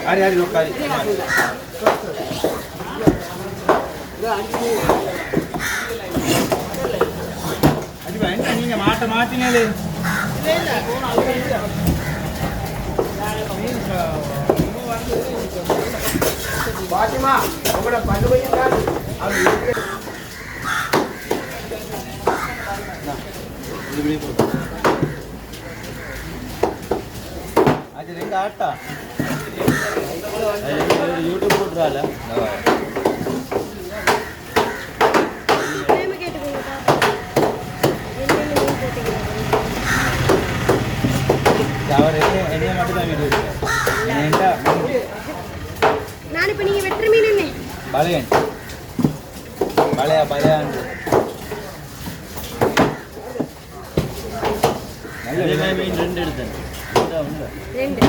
hari-hari lokal. Adi bhai, ini mata mati ni le. Fatima, kamu dah pandu banyak kan? Nah, beli. Aja renga atta. YouTube போடுறால. அவர் என்ன மட்டும் தான் video எடுக்கிறேன். நான் இப்போ நீங்க வெட்டற மீன் என்ன? பலையன். பலையான். நல்ல மீன் ரெண்டு எடுத்தேன். ரெண்டு.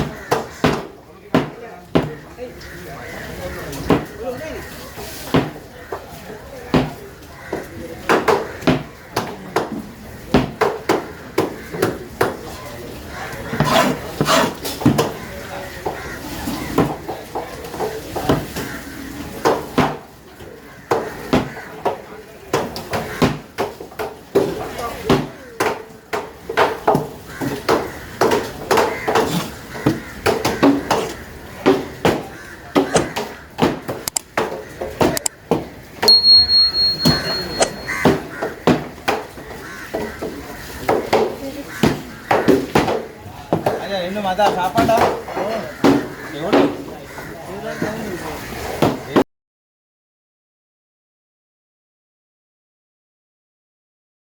Ada sahabat dah. Tengok ni.